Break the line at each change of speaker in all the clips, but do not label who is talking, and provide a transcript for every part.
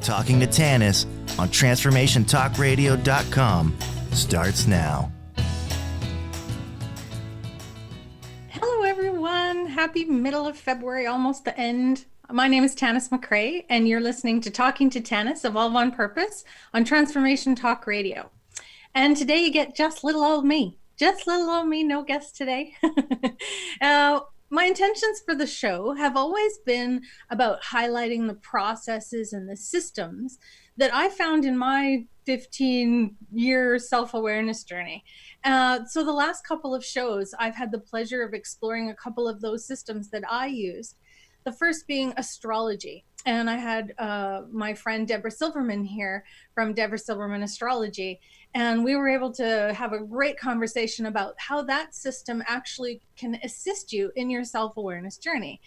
Talking to Tanis on TransformationTalkRadio.com starts now.
Hello, everyone. Happy middle of February, almost the end. My name is Tanis McRae, and you're listening to Talking to Tanis, Evolve on Purpose on Transformation Talk Radio. And today you get just little old me. Just little old me, no guest today. My intentions for the show have always been about highlighting the processes and the systems that I found in my 15-year self-awareness journey. So the last couple of shows, I've had the pleasure of exploring a couple of those systems that I used. The first being astrology. And I had my friend Deborah Silverman here from Deborah Silverman Astrology. And we were able to have a great conversation about how that system actually can assist you in your self-awareness journey.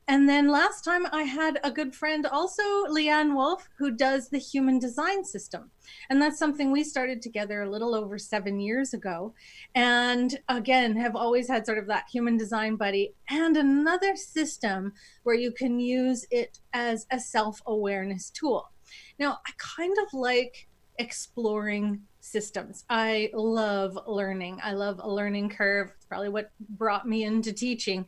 And then last time I had a good friend also, Leanne Wolf, who does the human design system. And that's something we started together a little over 7 years ago. And again, have always had sort of that human design buddy and another system where you can use it as a self-awareness tool. Now, I kind of like exploring systems. I love learning. I love a learning curve. It's probably what brought me into teaching.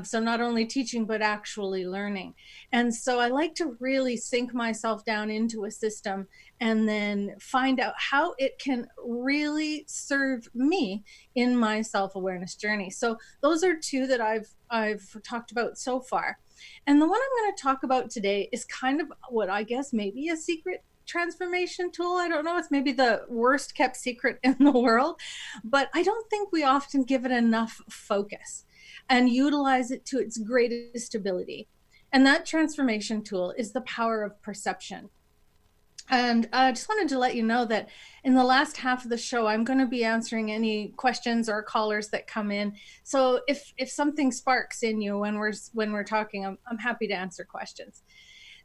So not only teaching, but actually learning. And so I like to really sink myself down into a system and then find out how it can really serve me in my self-awareness journey. So those are two that I've talked about so far. And the one I'm going to talk about today is kind of what I guess maybe a secret transformation tool. I don't know, it's maybe the worst kept secret in the world, but I don't think we often give it enough focus and utilize it to its greatest ability. And that transformation tool is the power of perception. And I just wanted to let you know that in the last half of the show, I'm going to be answering any questions or callers that come in. So if something sparks in you when we're talking, I'm happy to answer questions.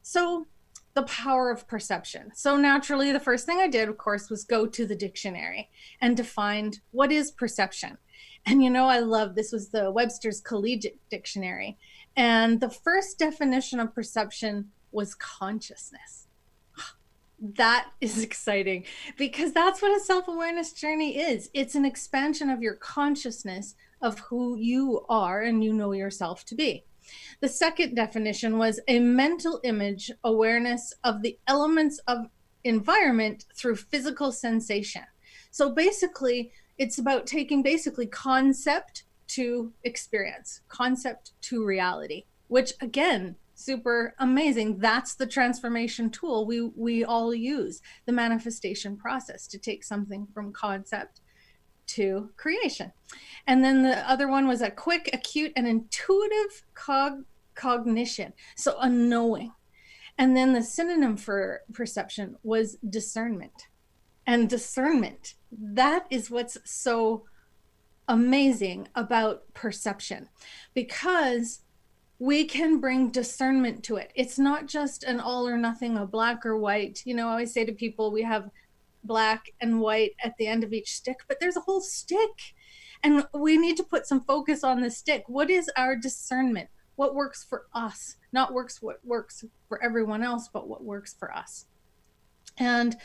So the power of perception. So naturally, the first thing I did, of course, was go to the dictionary and define what is perception. And I love, this was the Webster's Collegiate Dictionary. And the first definition of perception was consciousness. That is exciting because that's what a self-awareness journey is. It's an expansion of your consciousness of who you are and you know yourself to be. The second definition was a mental image awareness of the elements of environment through physical sensation. So basically, it's about taking concept to experience, concept to reality, which again, super amazing. That's the transformation tool we all use, the manifestation process, to take something from concept to creation. And then the other one was a quick, acute, and intuitive cognition. So a knowing. And then the synonym for perception was discernment. And discernment, that is what's so amazing about perception, because we can bring discernment to it. It's not just an all or nothing, a black or white. I always say to people, we have black and white at the end of each stick, but there's a whole stick. And we need to put some focus on the stick. What is our discernment? What works for us? Not what works for everyone else, but what works for us. And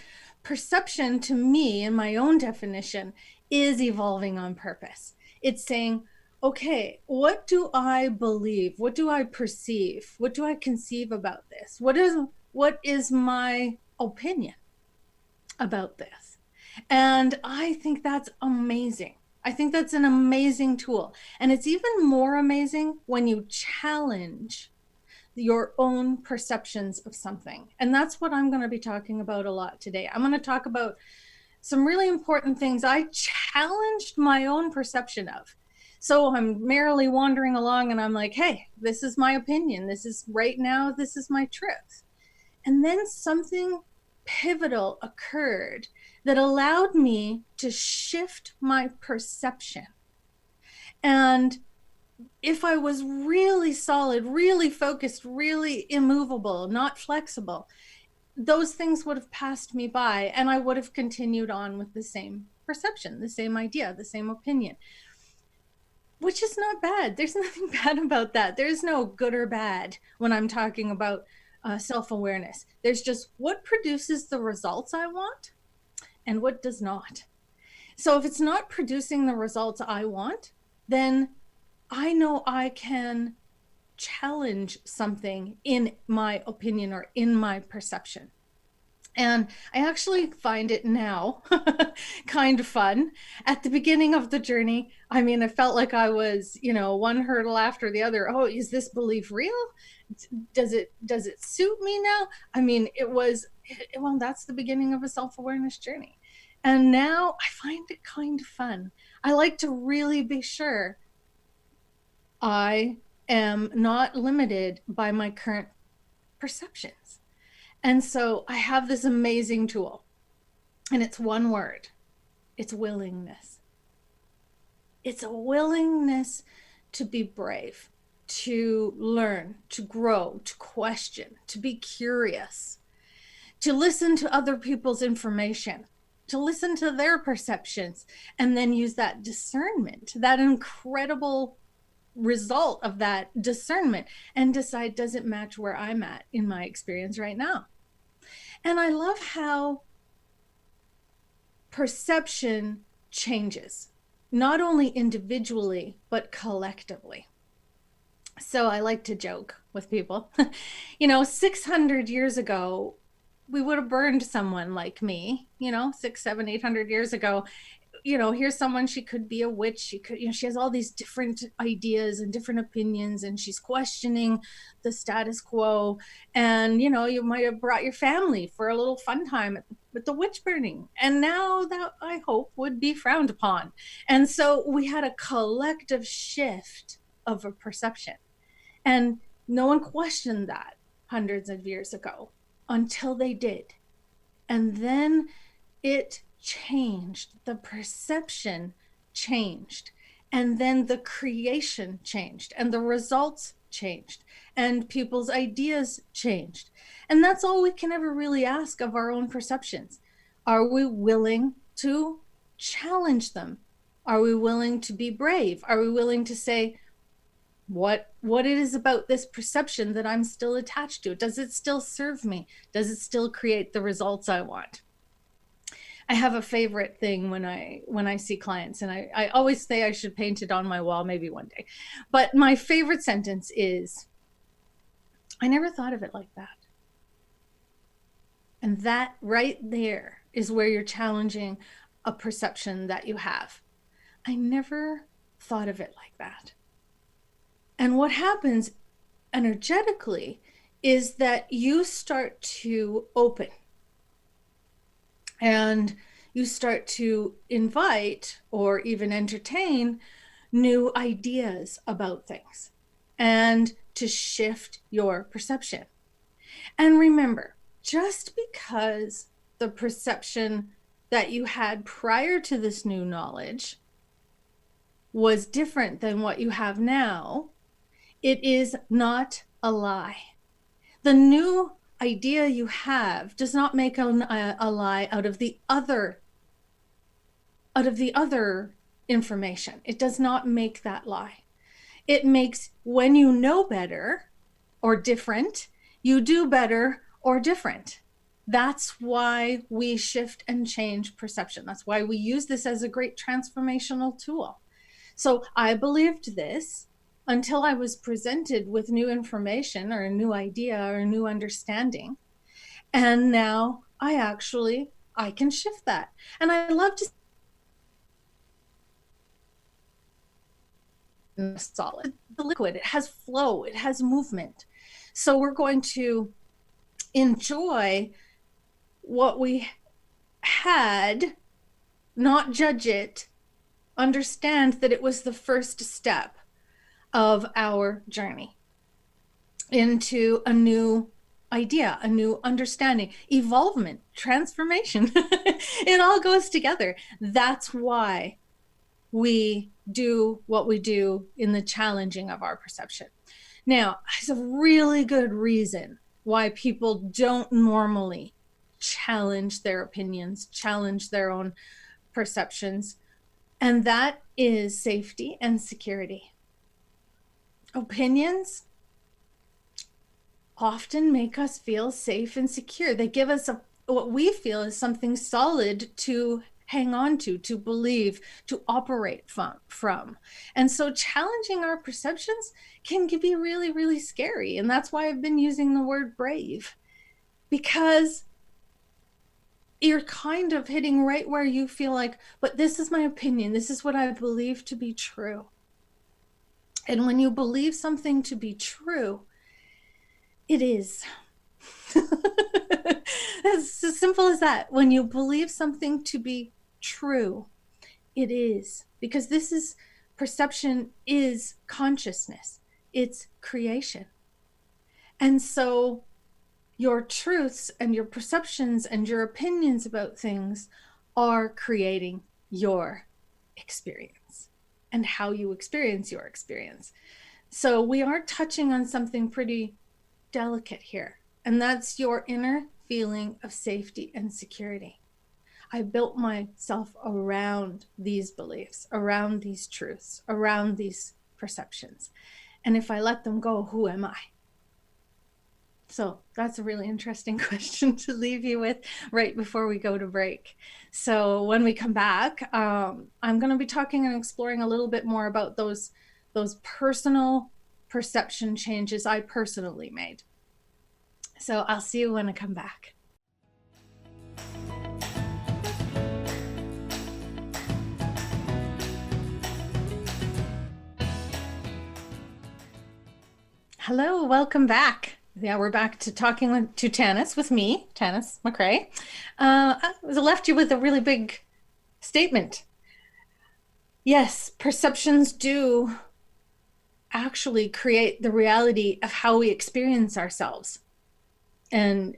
perception, to me, in my own definition, is evolving on purpose. It's saying, okay, what do I believe? What do I perceive? What do I conceive about this? What is my opinion about this? And I think that's amazing. I think that's an amazing tool. And it's even more amazing when you challenge your own perceptions of something. And that's what I'm going to be talking about a lot today. I'm going to talk about some really important things I challenged my own perception of. So I'm merrily wandering along and I'm like, hey, this is my opinion. This is right now, this is my truth. And then something pivotal occurred that allowed me to shift my perception. And if I was really solid, really focused, really immovable, not flexible, those things would have passed me by and I would have continued on with the same perception, the same idea, the same opinion, which is not bad. There's nothing bad about that. There's no good or bad when I'm talking about self-awareness. There's just what produces the results I want and what does not. So if it's not producing the results I want, then I know I can challenge something in my opinion or in my perception. And I actually find it now kind of fun. At the beginning of the journey, I mean, I felt like I was, one hurdle after the other. Oh, is this belief real? Does it suit me now? I mean, well, that's the beginning of a self-awareness journey. And now I find it kind of fun. I like to really be sure I am not limited by my current perceptions. And so I have this amazing tool, and it's one word. It's willingness. It's a willingness to be brave, to learn, to grow, to question, to be curious, to listen to other people's information, to listen to their perceptions, and then use that discernment, that incredible result of that discernment, and decide, does it match where I'm at in my experience right now? And I love how perception changes, not only individually, but collectively. So I like to joke with people, 600 years ago, we would have burned someone like me, 6, 7, 800 years ago. Here's someone, she could be a witch. She could, she has all these different ideas and different opinions, and she's questioning the status quo. And, you might have brought your family for a little fun time with the witch burning. And now that, I hope, would be frowned upon. And so we had a collective shift of a perception. And no one questioned that hundreds of years ago until they did. And then it changed, the perception changed, and then the creation changed, and the results changed, and people's ideas changed. And that's all we can ever really ask of our own perceptions. Are we willing to challenge them? Are we willing to be brave? Are we willing to say, what it is about this perception that I'm still attached to? Does it still serve me? Does it still create the results I want? I have a favorite thing when I see clients, and I always say I should paint it on my wall maybe one day. But my favorite sentence is, I never thought of it like that. And that right there is where you're challenging a perception that you have. I never thought of it like that. And what happens energetically is that you start to open. And you start to invite or even entertain new ideas about things and to shift your perception. And remember, just because the perception that you had prior to this new knowledge was different than what you have now, it is not a lie. The new idea you have does not make a lie out of the other information. It does not make that lie. It makes, when you know better or different, you do better or different. That's why we shift and change perception. That's why we use this as a great transformational tool. So I believed this until I was presented with new information or a new idea or a new understanding. And now I can shift that. And I love to solid, the liquid, it has flow, it has movement. So we're going to enjoy what we had, not judge it, understand that it was the first step of our journey into a new idea, a new understanding, evolvement, transformation. It all goes together. That's why we do what we do in the challenging of our perception. Now, there's a really good reason why people don't normally challenge their opinions, challenge their own perceptions, and that is safety and security. Opinions often make us feel safe and secure. They give us what we feel is something solid to hang on to believe, to operate from. And so challenging our perceptions can be really, really scary. And that's why I've been using the word brave, because you're kind of hitting right where you feel like, but this is my opinion. This is what I believe to be true. And when you believe something to be true, it is. It's as simple as that. When you believe something to be true, it is. Because perception is consciousness. It's creation. And so your truths and your perceptions and your opinions about things are creating your experience and how you experience your experience. So we are touching on something pretty delicate here, and that's your inner feeling of safety and security. I built myself around these beliefs, around these truths, around these perceptions. And if I let them go, who am I? So that's a really interesting question to leave you with right before we go to break. So when we come back, I'm going to be talking and exploring a little bit more about those personal perception changes I personally made. So I'll see you when I come back. Hello, welcome back. Yeah, we're back to talking to Tanis with me, Tanis McRae. I left you with a really big statement. Yes, perceptions do actually create the reality of how we experience ourselves. And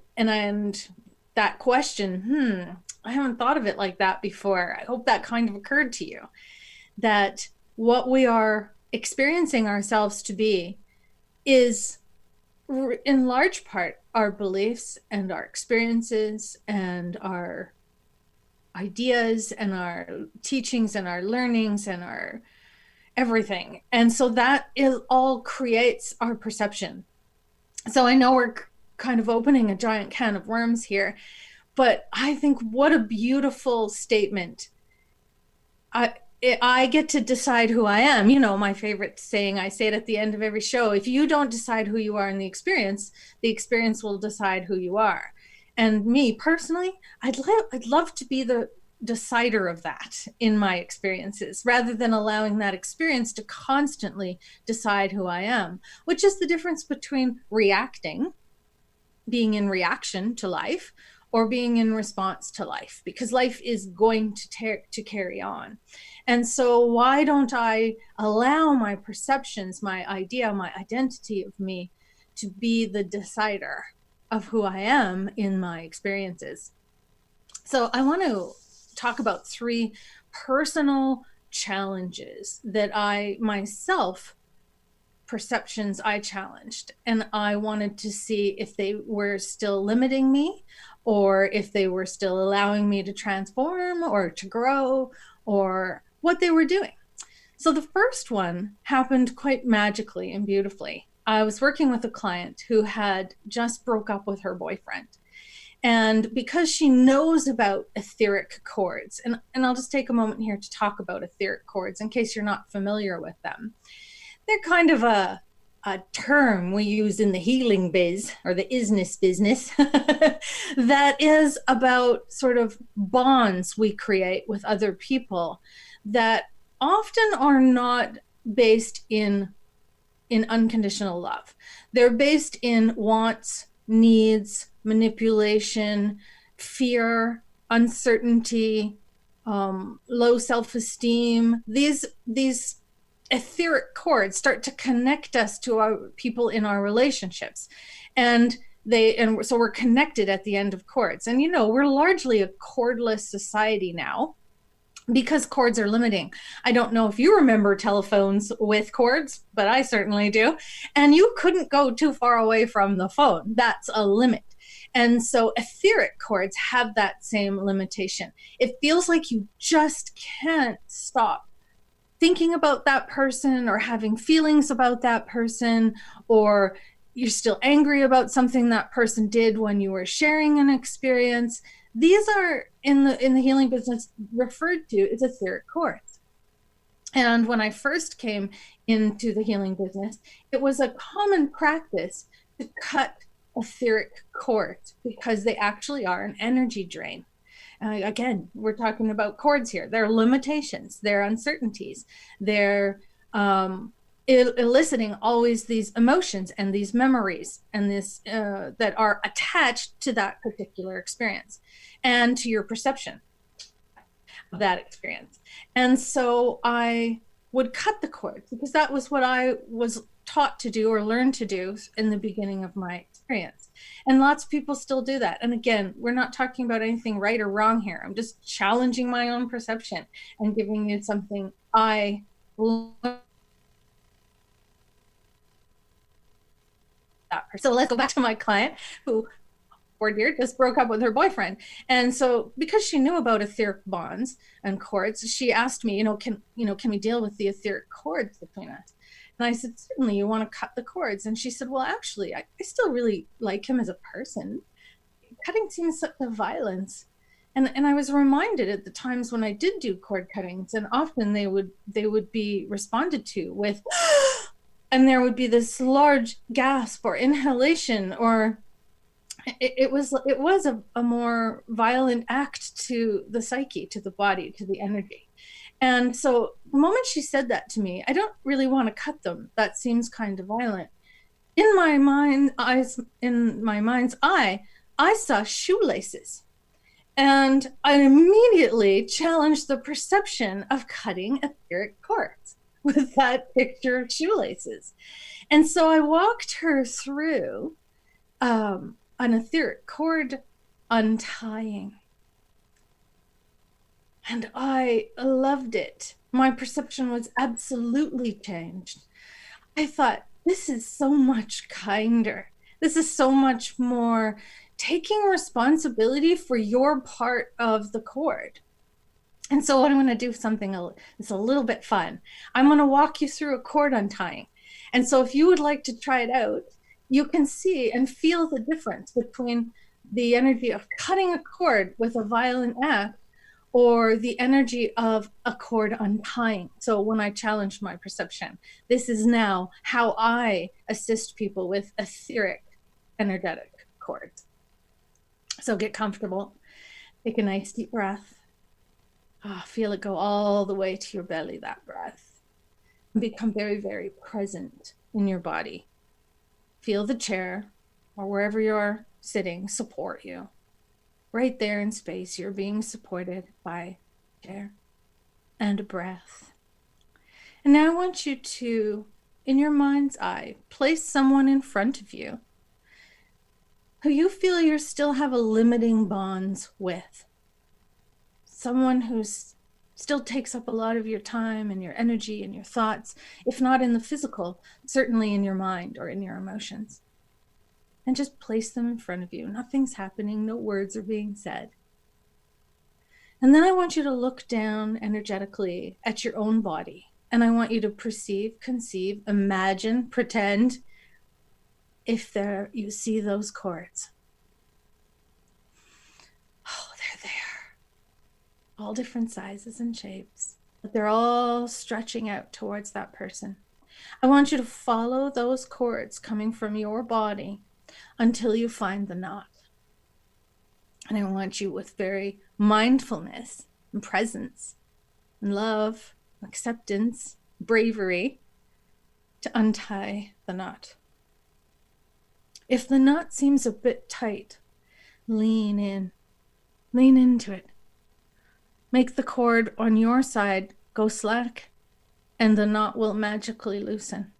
that question, I haven't thought of it like that before. I hope that kind of occurred to you, that what we are experiencing ourselves to be is in large part our beliefs and our experiences and our ideas and our teachings and our learnings and our everything. And so that all creates our perception. So I know we're kind of opening a giant can of worms here, but I think what a beautiful statement. I get to decide who I am. You know, my favorite saying, I say it at the end of every show: if you don't decide who you are in the experience will decide who you are. And me personally, I'd love to be the decider of that in my experiences, rather than allowing that experience to constantly decide who I am, which is the difference between reacting, being in reaction to life, or being in response to life, because life is going to carry on. And so why don't I allow my perceptions, my idea, my identity of me to be the decider of who I am in my experiences? So I want to talk about 3 personal challenges that perceptions I challenged, and I wanted to see if they were still limiting me, or if they were still allowing me to transform or to grow, or what they were doing. So the first one happened quite magically and beautifully. I was working with a client who had just broke up with her boyfriend. And because she knows about etheric chords, and I'll just take a moment here to talk about etheric chords in case you're not familiar with them. They're kind of a term we use in the healing biz, or the isness business, that is about sort of bonds we create with other people that often are not based in unconditional love. They're based in wants, needs, manipulation, fear, uncertainty, low self-esteem. These etheric chords start to connect us to our people in our relationships, and so we're connected at the end of chords. And we're largely a cordless society now, because cords are limiting. I don't know if you remember telephones with cords, but I certainly do. And you couldn't go too far away from the phone. That's a limit. And so etheric cords have that same limitation. It feels like you just can't stop thinking about that person, or having feelings about that person, or you're still angry about something that person did when you were sharing an experience. These are in the healing business referred to as etheric cords. And when I first came into the healing business, it was a common practice to cut etheric cords because they actually are an energy drain. Again, we're talking about cords here. They're limitations, they're uncertainties, they're eliciting always these emotions and these memories and this that are attached to that particular experience and to your perception of that experience. And so I would cut the cords because that was what I was taught to do or learned to do in the beginning of my experience. And lots of people still do that. And again, we're not talking about anything right or wrong here. I'm just challenging my own perception and giving you something I learned. So let's go back to my client who, poor dear, just broke up with her boyfriend. And so because she knew about etheric bonds and cords, she asked me, can we deal with the etheric cords between us? And I said, certainly. You want to cut the cords? And she said, well, actually, I still really like him as a person. Cutting seems such a violence. And I was reminded at the times when I did do cord cuttings, and often they would be responded to with, and there would be this large gasp or inhalation, or it was a more violent act to the psyche, to the body, to the energy. And so the moment she said that to me, I don't really want to cut them. That seems kind of violent. In my mind's eye, I saw shoelaces. And I immediately challenged the perception of cutting etheric cords with that picture of shoelaces. And so I walked her through an etheric cord untying. And I loved it. My perception was absolutely changed. I thought, this is so much kinder. This is so much more taking responsibility for your part of the cord. And so I'm going to do something that's a little bit fun. I'm going to walk you through a cord untying. And so if you would like to try it out, you can see and feel the difference between the energy of cutting a cord with a violent act or the energy of a cord untying. So when I challenge my perception, this is now how I assist people with etheric energetic cords. So get comfortable, take a nice deep breath. Feel it go all the way to your belly, that breath. And become very, very present in your body. Feel the chair or wherever you're sitting support you. Right there in space, you're being supported by air and a breath. And now I want you to, in your mind's eye, place someone in front of you who you feel you still have a limiting bonds with. Someone who still takes up a lot of your time and your energy and your thoughts, if not in the physical, certainly in your mind or in your emotions. And just place them in front of you. Nothing's happening, no words are being said. And then I want you to look down energetically at your own body. And I want you to perceive, conceive, imagine, pretend if you see those cords. Oh, they're there. All different sizes and shapes, but they're all stretching out towards that person. I want you to follow those cords coming from your body until you find the knot. And I want you, with very mindfulness and presence and love, acceptance, bravery, to untie the knot. If the knot seems a bit tight, lean into it. Make the cord on your side go slack, and the knot will magically loosen.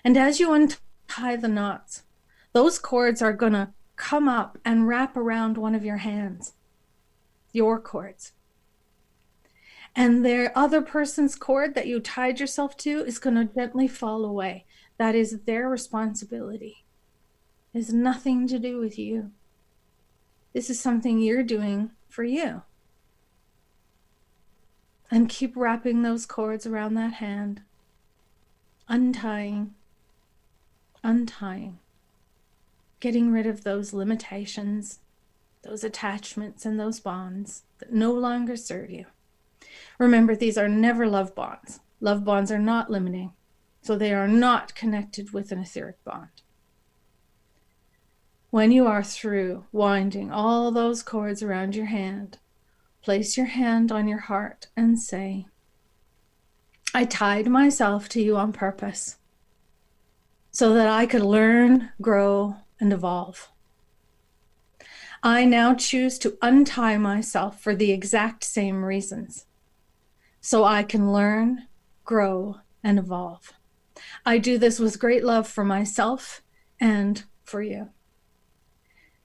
And as you untie the knots, those cords are going to come up and wrap around one of your hands, your cords. And the other person's cord that you tied yourself to is going to gently fall away. That is their responsibility. It has nothing to do with you. This is something you're doing for you. And keep wrapping those cords around that hand, untying, untying, getting rid of those limitations, those attachments, and those bonds that no longer serve you. Remember, these are never love bonds. Love bonds are not limiting, so they are not connected with an etheric bond. When you are through winding all those cords around your hand, place your hand on your heart and say, I tied myself to you on purpose so that I could learn, grow, and evolve. I now choose to untie myself for the exact same reasons, so I can learn, grow, and evolve. I do this with great love for myself and for you.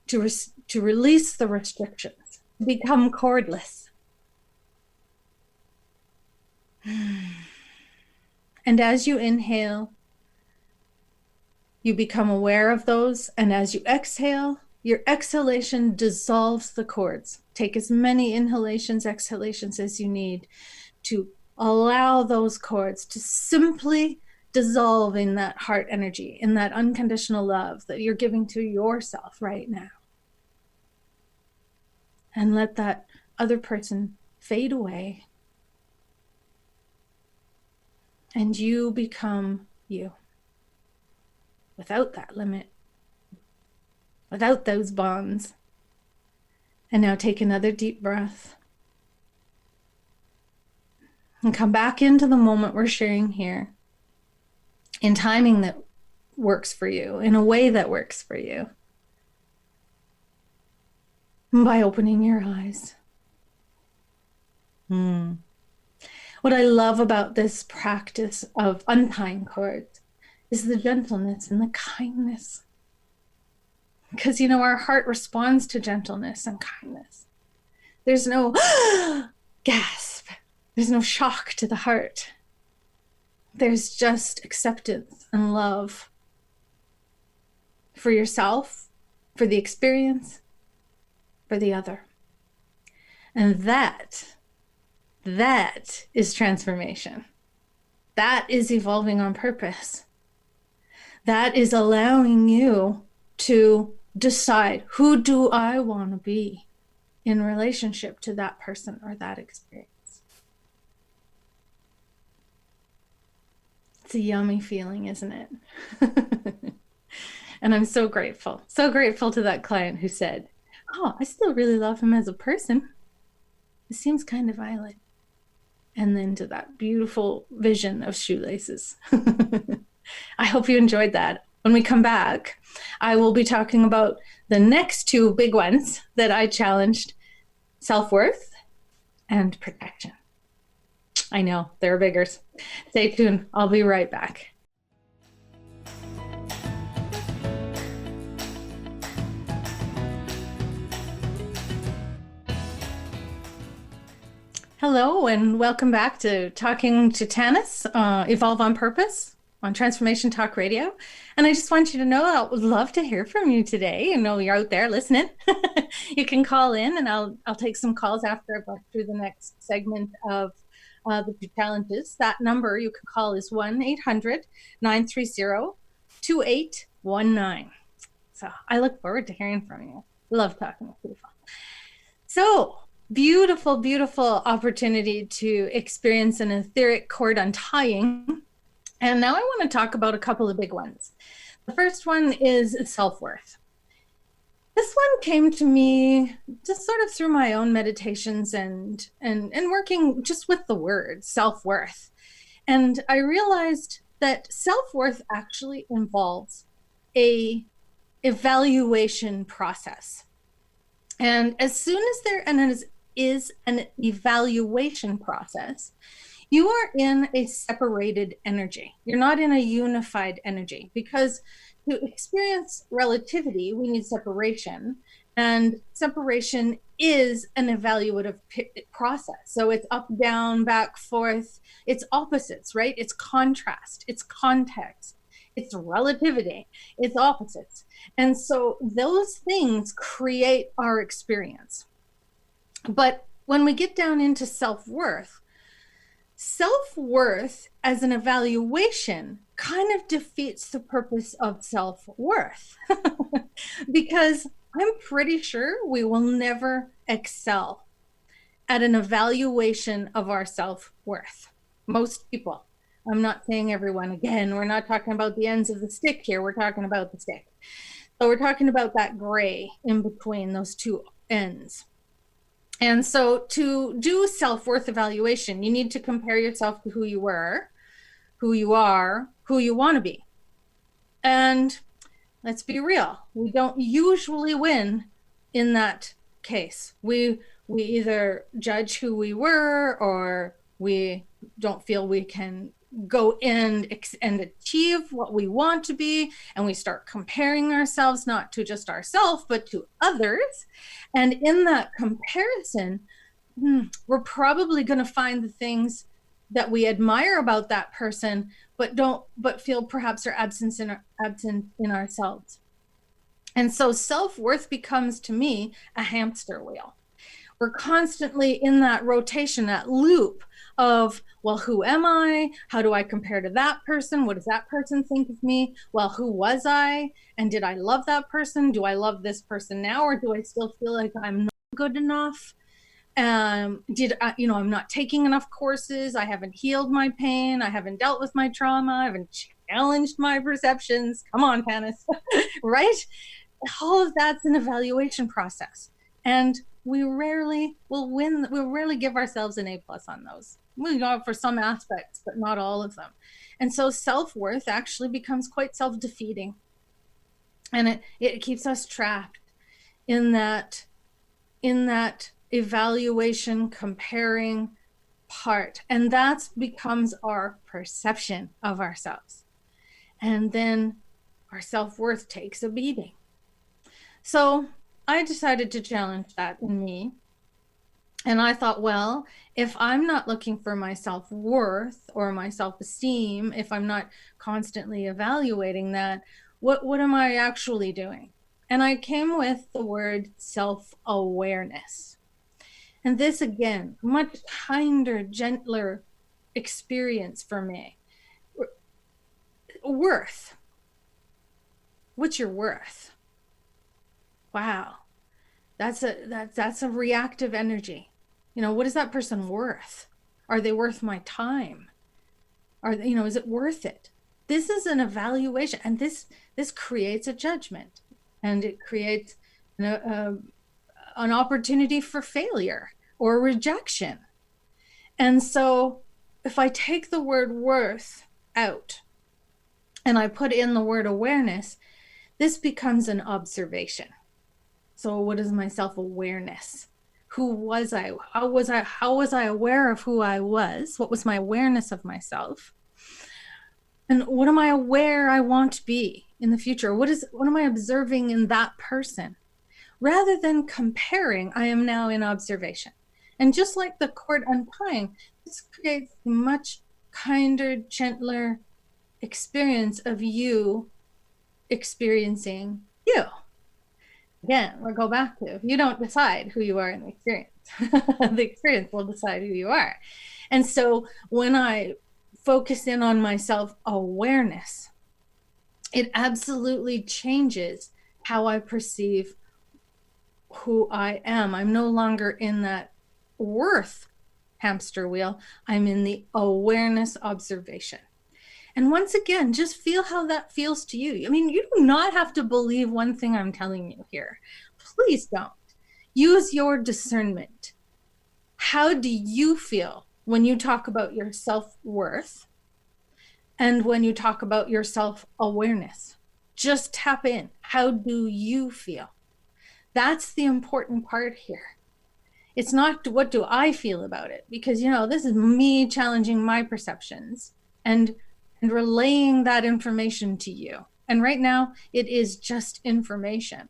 To release the restrictions, become cordless. And as you inhale, you become aware of those. And as you exhale, your exhalation dissolves the cords. Take as many inhalations, exhalations as you need to allow those cords to simply dissolve in that heart energy, in that unconditional love that you're giving to yourself right now. And let that other person fade away. And you become you. Without that limit. Without those bonds. And now take another deep breath. And come back into the moment we're sharing here. In timing that works for you. In a way that works for you. By opening your eyes. What I love about this practice of untying cords is the gentleness and the kindness. Because, our heart responds to gentleness and kindness. There's no gasp. There's no shock to the heart. There's just acceptance and love for yourself, for the experience, for the other. And that is transformation. That is evolving on purpose. That is allowing you to decide, who do I want to be in relationship to that person or that experience? It's a yummy feeling, isn't it? And I'm so grateful to that client who said, oh, I still really love him as a person. It seems kind of violent. And then to that beautiful vision of shoelaces. I hope you enjoyed that. When we come back, I will be talking about the next two big ones that I challenged: self-worth and protection. I know, they're biggers. Stay tuned. I'll be right back. Hello, and welcome back to Talking to Tanis, Evolve on Purpose on Transformation Talk Radio. And I just want you to know I would love to hear from you today. You're out there listening. You can call in, and I'll take some calls after I've gone through the next segment of the two challenges. That number you can call is 1-800-930-2819. So I look forward to hearing from you. Love talking with people. So beautiful, beautiful opportunity to experience an etheric cord untying. And now I want to talk about a couple of big ones. The first one is self-worth. This one came to me just sort of through my own meditations and working just with the word self-worth. And I realized that self-worth actually involves a evaluation process. And as soon as there is an evaluation process, you are in a separated energy. You're not in a unified energy, because to experience relativity, we need separation. And separation is an evaluative process. So it's up, down, back, forth. It's opposites, right? It's contrast. It's context. It's relativity. It's opposites. And so those things create our experience. But when we get down into self-worth as an evaluation kind of defeats the purpose of self-worth because I'm pretty sure we will never excel at an evaluation of our self-worth. Most people. I'm not saying everyone. Again, we're not talking about the ends of the stick here. We're talking about the stick. So we're talking about that gray in between those two ends. And so to do self-worth evaluation, you need to compare yourself to who you were, who you are, who you want to be. And let's be real, we don't usually win in that case. We either judge who we were, or we don't feel we can go in and achieve what we want to be, and we start comparing ourselves not to just ourselves but to others. And in that comparison, we're probably going to find the things that we admire about that person but feel perhaps are absent in ourselves. And so self-worth becomes, to me, a hamster wheel. We're constantly in that rotation, that loop of, well, who am I? How do I compare to that person? What does that person think of me? Well, who was I? And did I love that person? Do I love this person now? Or do I still feel like I'm not good enough? I'm not taking enough courses. I haven't healed my pain. I haven't dealt with my trauma. I haven't challenged my perceptions. Come on, Tanis, right? All of that's an evaluation process. And we rarely will win. We'll rarely give ourselves an A+ on those. We go for some aspects, but not all of them. And so self-worth actually becomes quite self-defeating. And it keeps us trapped in that evaluation, comparing part. And that becomes our perception of ourselves. And then our self-worth takes a beating. So I decided to challenge that in me. And I thought, well, if I'm not looking for my self-worth or my self-esteem, if I'm not constantly evaluating that, what am I actually doing? And I came with the word self-awareness. And this, again, much kinder, gentler experience for me. Worth. What's your worth? Wow. That's a reactive energy. What is that person worth? Are they worth my time? Is it worth it? This is an evaluation, and this creates a judgment, and it creates an opportunity for failure or rejection. And so if I take the word worth out and I put in the word awareness, this becomes an observation. So what is my self-awareness? Who was I? How was I aware of who I was? What was my awareness of myself? And what am I aware I want to be in the future? What am I observing in that person? Rather than comparing, I am now in observation. And just like the cord untying, this creates a much kinder, gentler experience of you experiencing you. Again, we'll go back to, you don't decide who you are in the experience. The experience will decide who you are. And so when I focus in on my self-awareness, it absolutely changes how I perceive who I am. I'm no longer in that worth hamster wheel. I'm in the awareness observation. And once again, just feel how that feels to you. I mean, you do not have to believe one thing I'm telling you here. Please don't. Use your discernment. How do you feel when you talk about your self-worth and when you talk about your self-awareness? Just tap in. How do you feel? That's the important part here. It's not what do I feel about it, because, this is me challenging my perceptions and relaying that information to you. And right now, it is just information.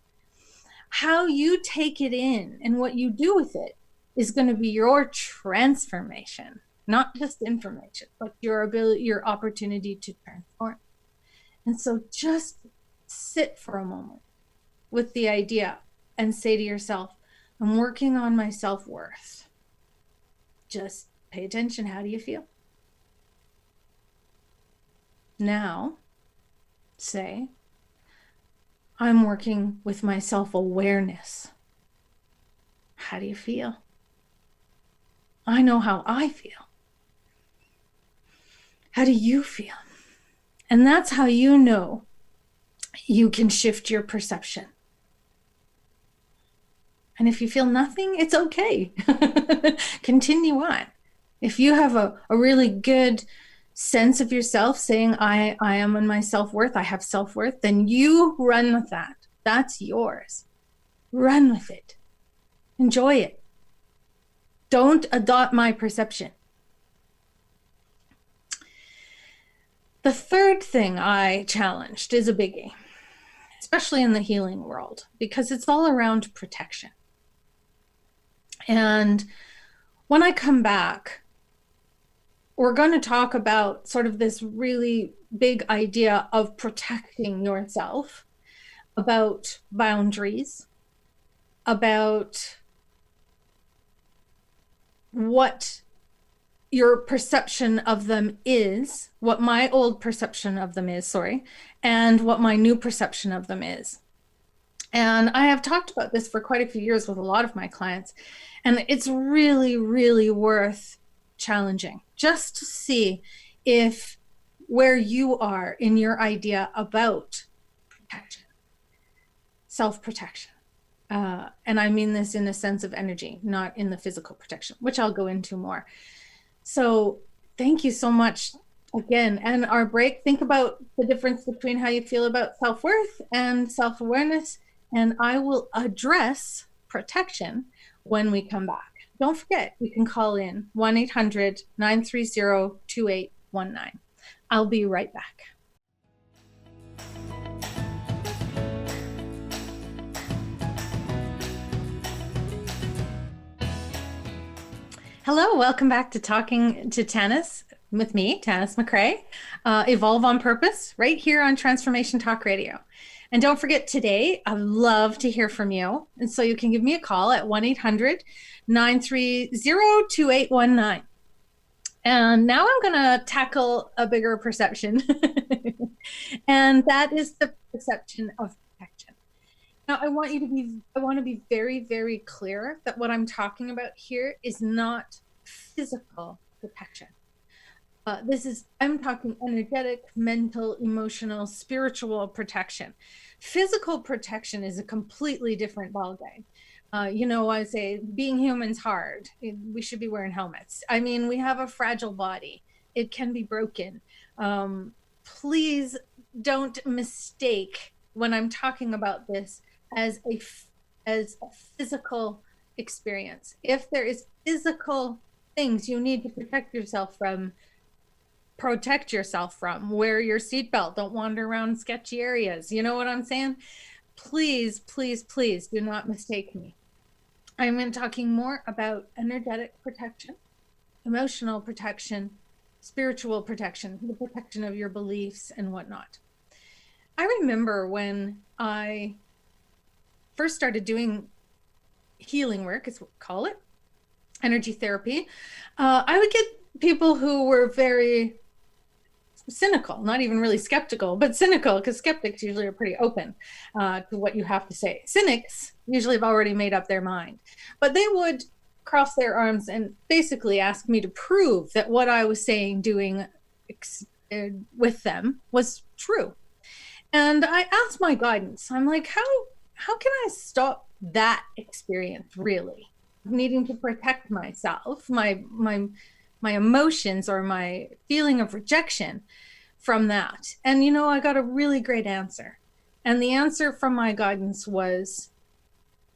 How you take it in and what you do with it is going to be your transformation, not just information, but your opportunity to transform. And so just sit for a moment with the idea and say to yourself, I'm working on my self-worth. Just pay attention. How do you feel? Now, say, I'm working with my self-awareness. How do you feel? I know how I feel. How do you feel? And that's how you know you can shift your perception. And if you feel nothing, it's okay. Continue on. If you have a really good sense of yourself saying, I am in my self-worth, I have self-worth, then you run with that. That's yours. Run with it. Enjoy it. Don't adopt my perception. The third thing I challenged is a biggie, especially in the healing world, because it's all around protection. And when I come back, we're going to talk about sort of this really big idea of protecting yourself, about boundaries, about what your perception of them is, what my old perception of them is, and what my new perception of them is. And I have talked about this for quite a few years with a lot of my clients, and it's really, really worth challenging just to see if where you are in your idea about protection, self-protection. And I mean this in a sense of energy, not in the physical protection, which I'll go into more. So thank you so much again. And our break, think about the difference between how you feel about self-worth and self-awareness. And I will address protection when we come back. Don't forget, you can call in 1-800-930-2819. I'll be right back. Hello, welcome back to Talking to Tanis with me, Tanis McRae, Evolve on Purpose, right here on Transformation Talk Radio. And don't forget today, I'd love to hear from you. And so you can give me a call at 1-800-930-2819. And now I'm going to tackle a bigger perception. And that is the perception of protection. Now, I want to be very, very clear that what I'm talking about here is not physical protection. I'm talking energetic, mental, emotional, spiritual protection. Physical protection is a completely different ballgame. I say being human's hard. We should be wearing helmets. I mean, we have a fragile body. It can be broken. Please don't mistake when I'm talking about this as a physical experience. If there is physical things you need to protect yourself from, wear your seatbelt, don't wander around sketchy areas. You know what I'm saying? Please, please, please do not mistake me. I'm talking more about energetic protection, emotional protection, spiritual protection, the protection of your beliefs and whatnot. I remember when I first started doing healing work, is what we call it, energy therapy, I would get people who were very cynical, not even really skeptical, but cynical, because skeptics usually are pretty open to what you have to say. Cynics usually have already made up their mind, but they would cross their arms and basically ask me to prove that what I was saying, doing with them was true. And I asked my guidance. I'm like, how can I stop that experience, really, needing to protect myself, my emotions, or my feeling of rejection from that? And I got a really great answer. And the answer from my guidance was,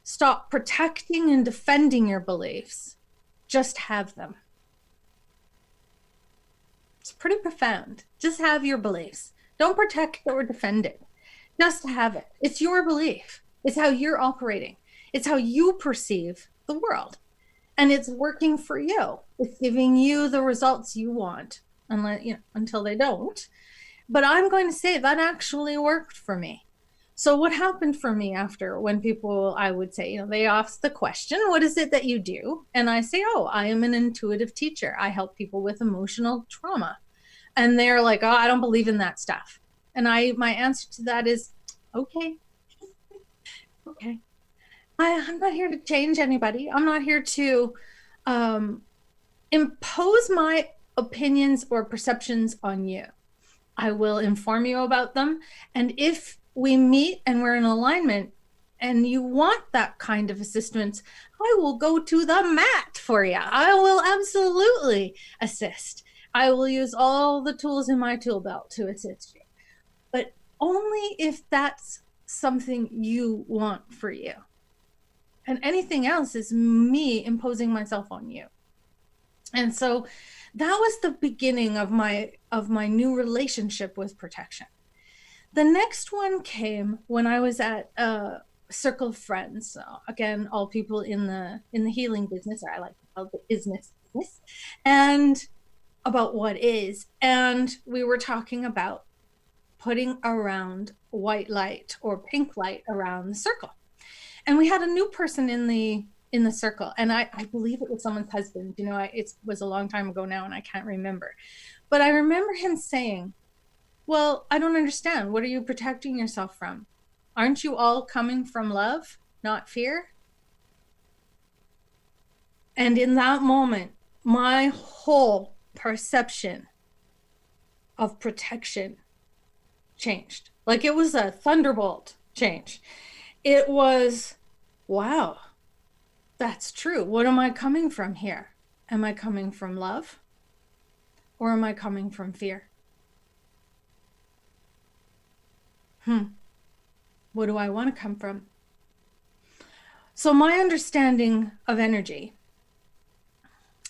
stop protecting and defending your beliefs. Just have them. It's pretty profound. Just have your beliefs. Don't protect or defend it. Just have it. It's your belief. It's how you're operating. It's how you perceive the world. And it's working for you. It's giving you the results you want, until they don't. But I'm going to say that actually worked for me. So what happened for me after, when people, I would say, they ask the question, what is it that you do? And I say, I am an intuitive teacher. I help people with emotional trauma. And they're like, oh, I don't believe in that stuff. And my answer to that is, okay, okay. I'm not here to change anybody. I'm not here to impose my opinions or perceptions on you. I will inform you about them. And if we meet and we're in alignment and you want that kind of assistance, I will go to the mat for you. I will absolutely assist. I will use all the tools in my tool belt to assist you, but only if that's something you want for you. And anything else is me imposing myself on you. And so that was the beginning of my new relationship with protection. The next one came when I was at a circle of friends. Again, all people in the healing business, or I like to call it the business, and about what is. And we were talking about putting around white light or pink light around the circle. And we had a new person in the circle, and I believe it was someone's husband. You know, it was a long time ago now and I can't remember, but I remember him saying, well, I don't understand, what are you protecting yourself from? Aren't you all coming from love, not fear? And in that moment, my whole perception of protection changed. Like it was a thunderbolt change. It was, wow, that's true. What am I coming from here? Am I coming from love? Or am I coming from fear? What do I want to come from? So my understanding of energy,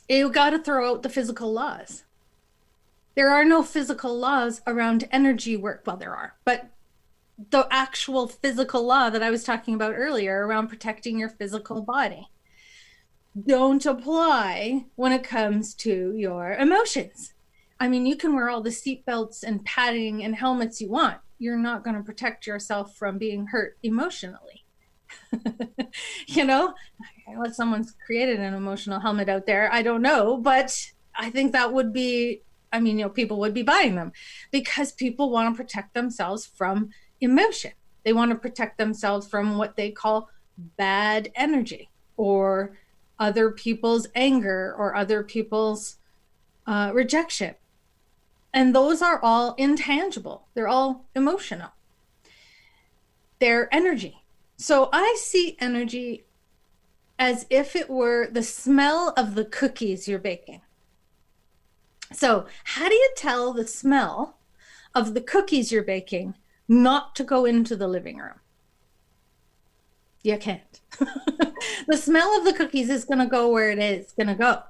you got to throw out the physical laws. There are no physical laws around energy work. Well, there are, but the actual physical law that I was talking about earlier around protecting your physical body don't apply when it comes to your emotions. I mean, you can wear all the seatbelts and padding and helmets you want. You're not going to protect yourself from being hurt emotionally. You know, unless someone's created an emotional helmet out there, I don't know, but I think that would be, I mean, you know, people would be buying them because people want to protect themselves from emotion. They want to protect themselves from what they call bad energy or other people's anger or other people's rejection. And those are all intangible. They're all emotional. They're energy. So I see energy as if it were the smell of the cookies you're baking. So how do you tell the smell of the cookies you're baking not to go into the living room? You can't. The smell of the cookies is going to go where it is going to go.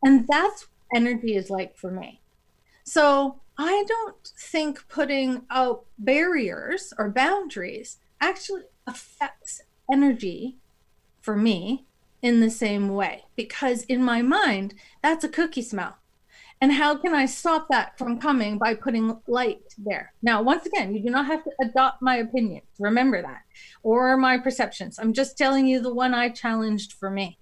And that's what energy is like for me. So I don't think putting out barriers or boundaries actually affects energy for me in the same way, because in my mind, that's a cookie smell. And how can I stop that from coming? By putting light there. Now, once again, you do not have to adopt my opinions. Remember that. Or my perceptions. I'm just telling you the one I challenged for me.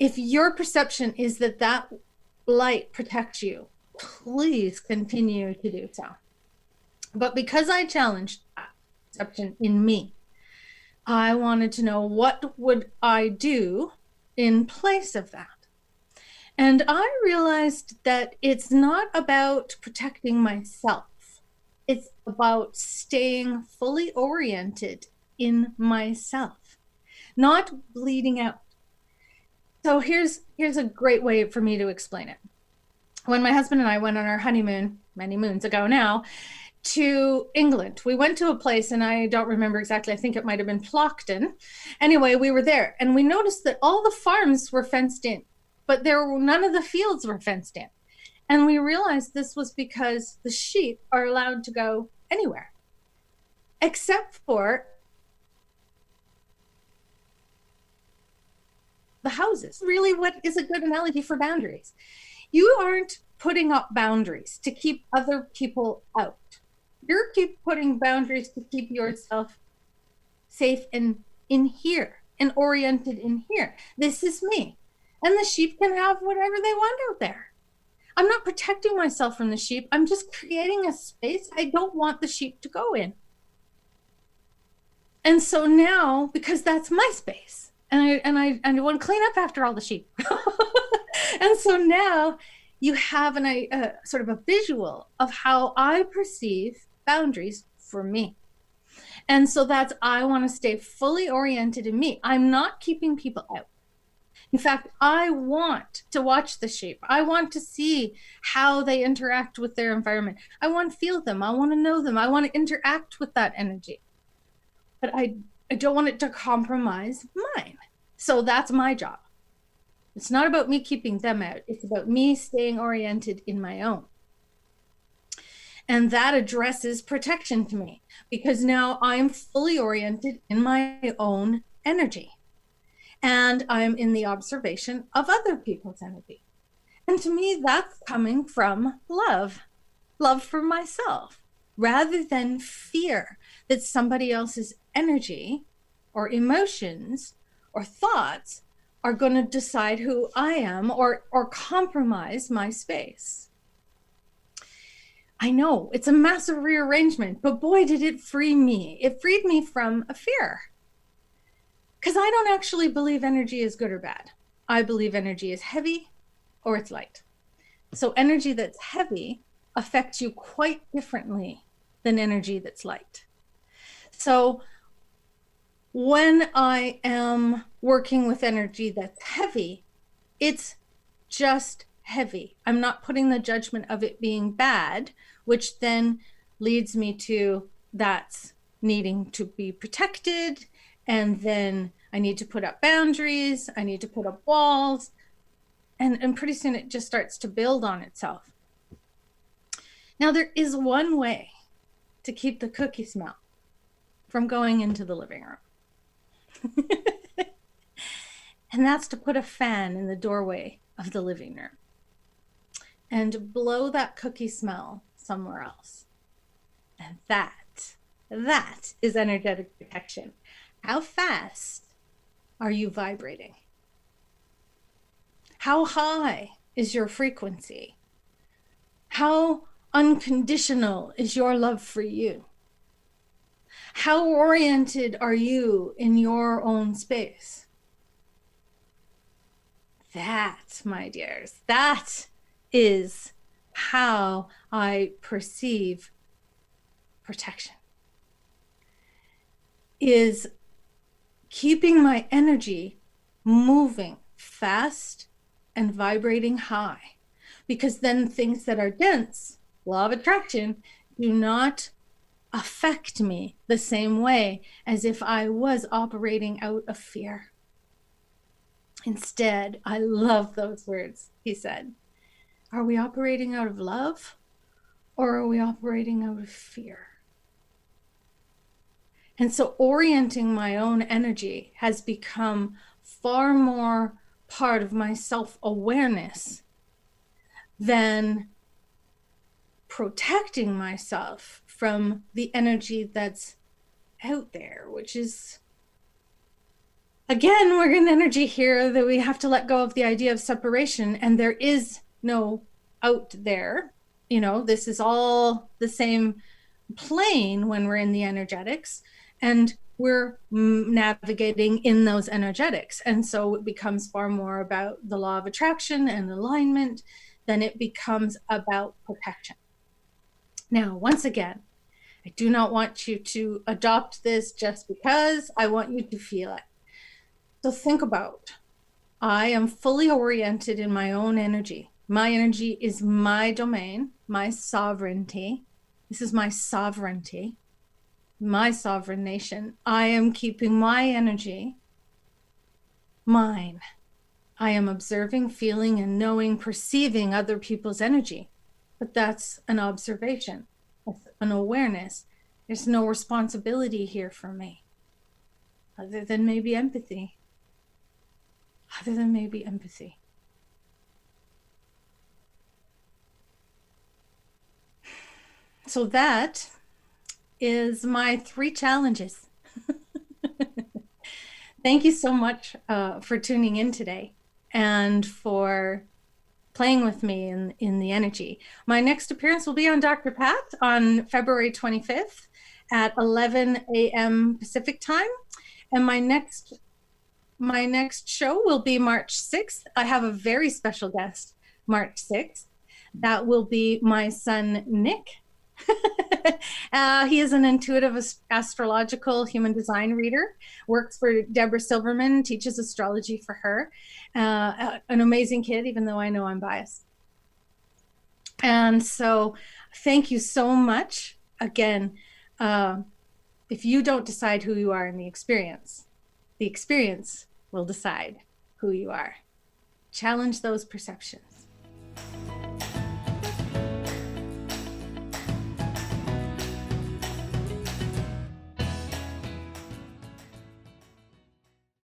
If your perception is that that light protects you, please continue to do so. But because I challenged that perception in me, I wanted to know, what would I do in place of that? And I realized that it's not about protecting myself. It's about staying fully oriented in myself, not bleeding out. So here's a great way for me to explain it. When my husband and I went on our honeymoon, many moons ago now, to England, we went to a place, and I don't remember exactly, I think it might have been Plockton. Anyway, we were there and we noticed that all the farms were fenced in, but none of the fields were fenced in. And we realized this was because the sheep are allowed to go anywhere, except for the houses. Really, what is a good analogy for boundaries? You aren't putting up boundaries to keep other people out. You're putting boundaries to keep yourself safe and in here and oriented in here. This is me. And the sheep can have whatever they want out there. I'm not protecting myself from the sheep. I'm just creating a space I don't want the sheep to go in. And so now, because that's my space, and I want to clean up after all the sheep. And so now you have sort of a visual of how I perceive boundaries for me. And so that's, I want to stay fully oriented in me. I'm not keeping people out. In fact, I want to watch the sheep. I want to see how they interact with their environment. I want to feel them. I want to know them. I want to interact with that energy. But I don't want it to compromise mine. So that's my job. It's not about me keeping them out. It's about me staying oriented in my own. And that addresses protection to me, because now I'm fully oriented in my own energy. And I'm in the observation of other people's energy. And to me, that's coming from love for myself, rather than fear that somebody else's energy or emotions or thoughts are going to decide who I am or compromise my space. I know it's a massive rearrangement, but boy, did it free me. It freed me from a fear. Because I don't actually believe energy is good or bad. I believe energy is heavy or it's light. So energy that's heavy affects you quite differently than energy that's light. So when I am working with energy that's heavy, it's just heavy. I'm not putting the judgment of it being bad, which then leads me to that's needing to be protected. And then I need to put up boundaries. I need to put up walls. And pretty soon it just starts to build on itself. Now, there is one way to keep the cookie smell from going into the living room. And that's to put a fan in the doorway of the living room and blow that cookie smell somewhere else. And that is energetic protection. How fast are you vibrating? How high is your frequency? How unconditional is your love for you? How oriented are you in your own space? That, my dears, that is how I perceive protection. Is keeping my energy moving fast and vibrating high. Because then things that are dense, law of attraction, do not affect me the same way as if I was operating out of fear. Instead, I love those words he said. Are we operating out of love, or are we operating out of fear? And so orienting my own energy has become far more part of my self-awareness than protecting myself from the energy that's out there, which is, again, we're in energy here that we have to let go of the idea of separation, and there is no out there. You know, this is all the same plane when we're in the energetics, and we're navigating in those energetics. And so it becomes far more about the law of attraction and alignment than it becomes about protection. Now, once again, I do not want you to adopt this just because. I want you to feel it. So think about, I am fully oriented in my own energy. My energy is my domain, my sovereignty. This is my sovereignty, my sovereign nation. I am keeping my energy mine. I am observing, feeling, and knowing, perceiving other people's energy. But that's an observation, an awareness. There's no responsibility here for me, other than maybe empathy. So that is my 3 challenges. Thank you so much for tuning in today and for playing with me in the energy. My next appearance will be on Dr. Pat on February 25th at 11 a.m. Pacific time. And my next show will be March 6th. I have a very special guest, March 6th. That will be my son, Nick. He is an intuitive astrological human design reader, works for Deborah Silverman, teaches astrology for her. An amazing kid, even though I know I'm biased. And so thank you so much. Again, if you don't decide who you are in the experience will decide who you are. Challenge those perceptions.